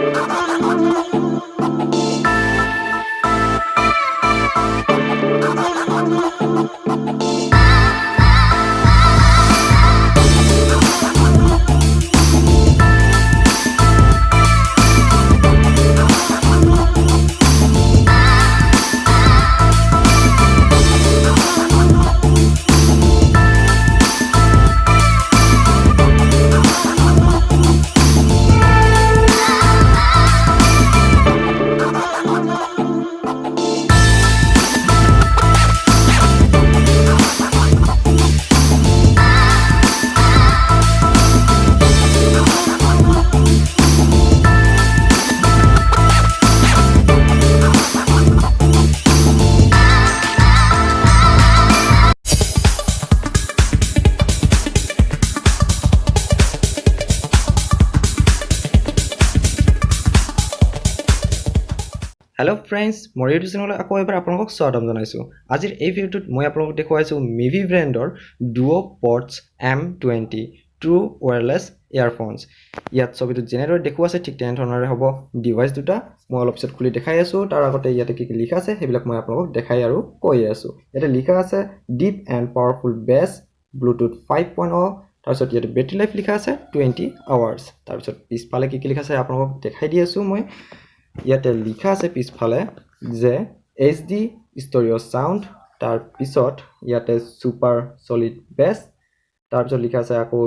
Hello friends, মোৰ YouTube চেনেললৈ আকৌ এবাৰ আপোনালোকক স্বাগতম জনাইছো। আজিৰ এই ভিডিঅ'টোত মই আপোনালোকক দেখুৱাইছো MIVI ব্ৰেণ্ডৰ DuoPods M20 True Wireless Earphones। ইয়াত ছবিটো যেনেদৰে দেখুৱা আছে ঠিক তেনেধৰণৰে হ'ব ডিভাইচ দুটা। মই অলপ পিছত খুলি দেখাই আছো। তাৰ আগতে ইয়াতে কি লিখা আছে সেইবিলাক মই আপোনালোকক দেখাই আৰু কৈ আছো। ইয়াতে লিখা আছে Deep and Powerful Bass Bluetooth 5.0। তাৰপিছত ইয়াতে বেটাৰী লাইফ লিখা আছে 20 hours। তাৰপিছত পিছফালে কি লিখা আছে আপোনালোকক দেখাই দি আছো মই। ইয়াতে লিখা আছে পিছফালে যে HD stereo sound, তাৰ পিছত ইয়াতে super solid bass, তাৰ পিছত লিখা আছে আকৌ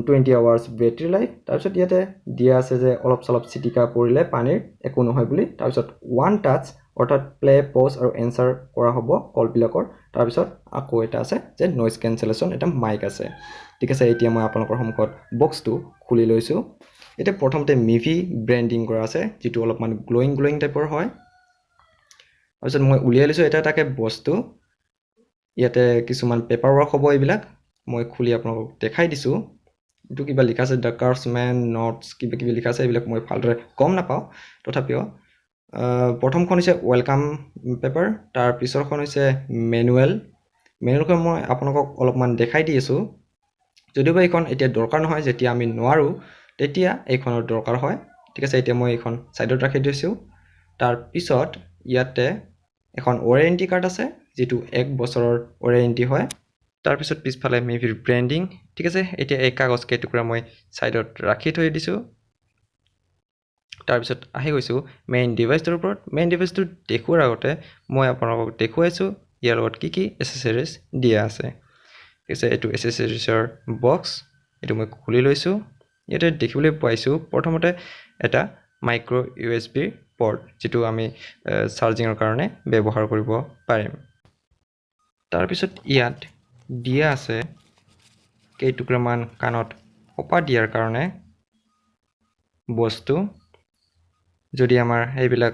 20 hours battery life, তাৰ পিছত ইয়াতে দিয়া আছে যে অলপ চলপ চিটিকা পৰিলে পানীৰ একো নহয় বুলি, তাৰ পিছত one touch অৰ্থাৎ প্লে পজ আৰু এনসাৰ কৰা হ'ব কল বিলাকৰ, তাৰ পিছত আকৌ এটা আছে যে নয়েজ cancellation, এটা মাইক আছে। ঠিক আছে, এতিয়া মই আপোনালোকৰ সন্মুখত বক্সটো খুলি লৈছো। এটা প্ৰথমতে MIVI ব্ৰেন্ডিং কৰা আছে যেটো অলপমান গ্লোইং টাইপৰ হয়। তাৰপিছত মই উলিয়াই লৈছো এটা এটাকে বস্তু। ইয়াতে কিছুমান পেপাৰ ৱৰ্ক হ'ব এইবিলাক মই খুলি আপোনালোকক দেখাই দিছো। এটো কিবা লিখা আছে দ্য ক্ৰাফটছমেন নোটস কিবা লিখা আছে, এইবিলাক মই ভালদৰে গম নাপাও। তথাপিও প্ৰথমখন হৈছে ওয়েলকাম পেপাৰ, তাৰ পিছৰখন হৈছে মেনুৱেলখন মই আপোনালোকক অলপমান দেখাই দি আছো। যদিও এইখন এতিয়া দৰকাৰ নহয়, যেতিয়া আমি নোৱাৰো তেতিয়া এইখনৰ দৰকাৰ হয়। ঠিক আছে, এতিয়া মই এইখন সাইডত ৰাখি দিছো। তাৰ পিছত ইয়াতে এখন ওয়াৰেন্টি কাৰ্ড আছে যেটো 1 বছৰৰ ওয়াৰেন্টি হয়। তাৰ পিছত পিছফালে MIVI ব্ৰেন্ডিং। ঠিক আছে, এতিয়া এই কাগজ কেইটুকুৰা মই সাইডত ৰাখি থৈ দিছো। তাৰ পিছত আহি গৈছো মেইন ডিভাইচটোৰ ওপৰত। মেইন ডিভাইচটো দেখুৱাৰ আগতে মই আপোনালোকক দেখুৱাইছো ইয়াৰ লগত কি এসেসৰিজ দিয়া আছে। ঠিক আছে, এটো এসেসৰিজৰ বক্স, এটো মই খুলি লৈছো। ইয়াতে দেখিবলৈ পাইছো প্ৰথমতে এটা মাইক্ৰো USB পৰ্ট যেটো আমি চাৰ্জিংৰ কাৰণে ব্যৱহাৰ কৰিব পাৰিম। তাৰ পিছত ইয়াত দিয়া আছে কেইটুকুৰামান কাণত কপা দিয়াৰ কাৰণে বস্তু। যদি আমাৰ এইবিলাক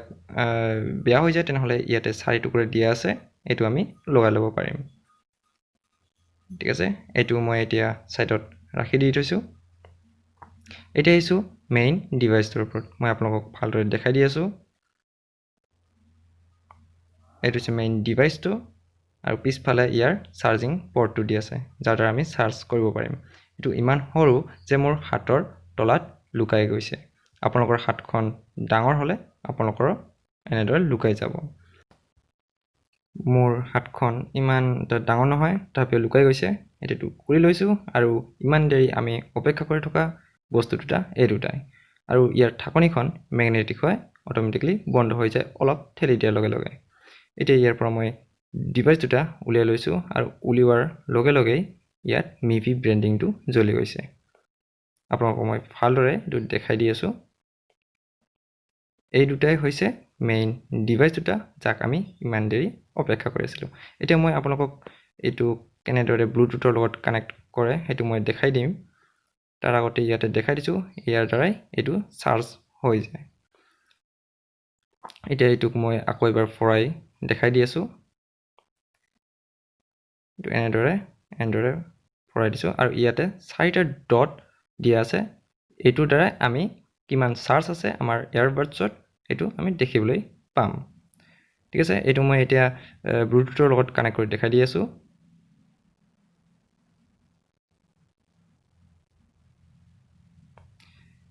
বেয়া হৈ যায় তেনেহলে ইয়াতে 4 টুকুৰা দিয়া আছে, এটো আমি লগাই ল'ব পাৰিম। ঠিক আছে, এটো মই এতিয়া সাইডত ৰাখি দি থৈছো। এতিয়া আহিছো মেইন ডিভাইচটোৰ ওপৰত। মই আপোনালোকক ভালদৰে দেখাই দি আছো। এটো হৈছে মেইন ডিভাইচটো আৰু পিছফালে ইয়াৰ চাৰ্জিং পৰ্টটো দি আছে যাৰ দ্বাৰা আমি চাৰ্জ কৰিব পাৰিম। এটো ইমান সৰু যে মোৰ হাতৰ তলাত লুকাই গৈছে। আপোনালোকৰ হাতখন ডাঙৰ হলে আপোনালোকৰ এনেদৰে লুকাই যাব। মোৰ হাতখন ইমান ডাঙৰ নহয়, তথাপিও লুকাই গৈছে। এটো কৰি লৈছো আৰু ইমান দেৰি আমি অপেক্ষা কৰি থকা বস্তু দুটা এই দুটাই। আৰু ইয়াৰ ঢাকনিখন ম্যাগনেটিক হয়, অটোমেটিক্যালি বন্ধ হৈ যায় অলপ ঠেলি দিয়াৰ লগে লগে। এতিয়া ইয়াৰ পৰা মই ডিভাইচ দুটা উলিয়াই লৈছো আৰু উলিওৱাৰ লগে লগে ইয়াত MIVI ব্ৰেন্ডিংটো জ্বলি গৈছে। আপোনালোকক মই ভালদৰে এটো দেখাই দি আছো। এই দুটাই হৈছে মেইন ডিভাইচ দুটা যাক আমি ইমান দেৰি অপেক্ষা কৰি আছিলো। এতিয়া মই আপোনালোকক এটো কেনেদৰে ব্লুটুথৰ লগত কানেক্ট কৰে হেতু মই দেখাই দিম। তাৰ আগতে ইয়াতে দেখাই দিছো ইয়াৰ দ্বাৰাই এটো চাৰ্জ হৈ যায়। এতিয়া এটোক মই আকৌ এবাৰ ফৰাই দেখাই দি আছো। এটো এনেদৰে ফৰাই দিছো আৰু ইয়াতে 4টা ডট দিয়া আছে। এটোৰ দ্বাৰা আমি কিমান চাৰ্জ আছে আমাৰ ইয়াৰবাডছত এটো আমি দেখিবলৈ পাম। ঠিক আছে, এটো মই এতিয়া ব্লুটুথৰ লগত কানেক্ট কৰি দেখাই দি আছো।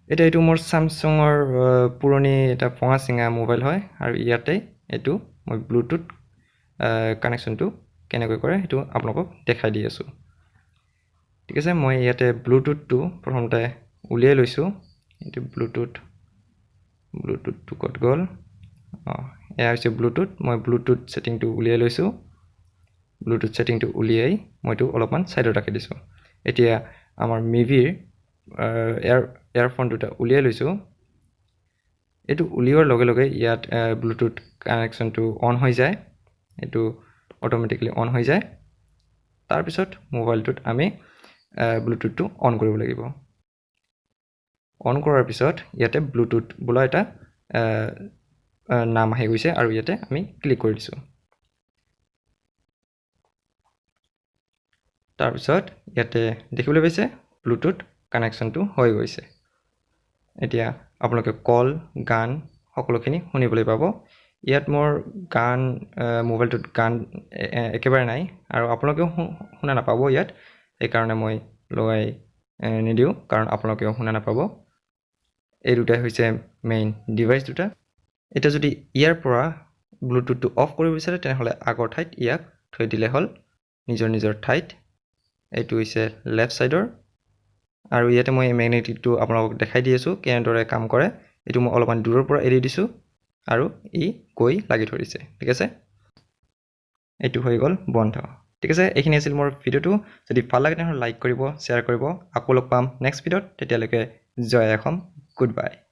এটা এইটো মোৰ Samsungৰ পুৰণি এটা ভঙা চিঙা মোবাইল হয় আৰু ইয়াতে এইটো মই ব্লুটুথ কানেকশ্যনটো কেনেকৈ কৰে সেইটো আপোনালোকক দেখাই দি আছোঁ ঠিক আছে মই ইয়াতে ব্লুটুথটো প্ৰথমতে উলিয়াই লৈছোঁ এইটো ব্লুটুথটো ক'ত গ'ল এয়া হৈছে ব্লুটুথ মই ব্লুটুথ সেটিংটো উলিয়াই লৈছোঁ ব্লুটুথ সেটিংটো উলিয়াই মইটো অলপমান সাইডত ৰাখি দিছোঁ এতিয়া আমাৰ মিভিৰ এয়াৰফোন দুটা উলিয়াই লৈছোঁ এইটো উলিওৱাৰ লগে লগে ইয়াত ব্লুটুথ কানেকশ্যনটো অন হৈ যায় এইটো অটোমেটিক্যালি অন হৈ যায় তাৰ পিছত মোবাইলটোত আমি ব্লুটুথটো অন কৰিব লাগিব অন কৰাৰ পিছত ইয়াতে ব্লুটুথ বোলা এটা নাম আহি গৈছে আৰু ইয়াতে আমি ক্লিক কৰি দিছোঁ তাৰ পিছত ইয়াতে দেখিবলৈ পাইছে ব্লুটুথ কানেকশ্যনটো হৈ গৈছে এতিয়া আপোনালোকে কল গান সকলোখিনি শুনিবলৈ পাব ইয়াত মোৰ গান মোবাইলটোত গান একেবাৰে নাই আৰু আপোনালোকেও শুনা নাপাব ইয়াত এই কাৰণে মই লগাই নিদিও কাৰণ আপোনালোকেও শুনা নাপাব এই দুটাই হৈছে মেইন ডিভাইস দুটা এটা যদি ইয়াৰ পৰা ব্লুটুথটো অফ কৰিব বিচাৰে তেনেহলে আগৰ ঠাইত ইয়াক থৈ দিলে হ'ল নিজৰ ঠাইত এইটো হৈছে লেফট সাইডৰ আৰু ইয়াতে মই ম্যাগনেটিকটো আপোনালোকক দেখাই দি আছো কেনেদৰে কাম কৰে এটো মই অলপমান দূৰৰ পৰা এৰি দিছো আৰু ই গৈ লাগি ধৰিছে ঠিক আছে এটো হৈ গল বন্ধ ঠিক আছে এইখিনি আছিল মোৰ ভিডিওটো যদি ভাল লাগে তেনেহলে লাইক কৰিব শেয়াৰ কৰিব আকৌ লগ পাম নেক্সট ভিডিওত তেতিয়ালৈকে জয় অসম গুড বাই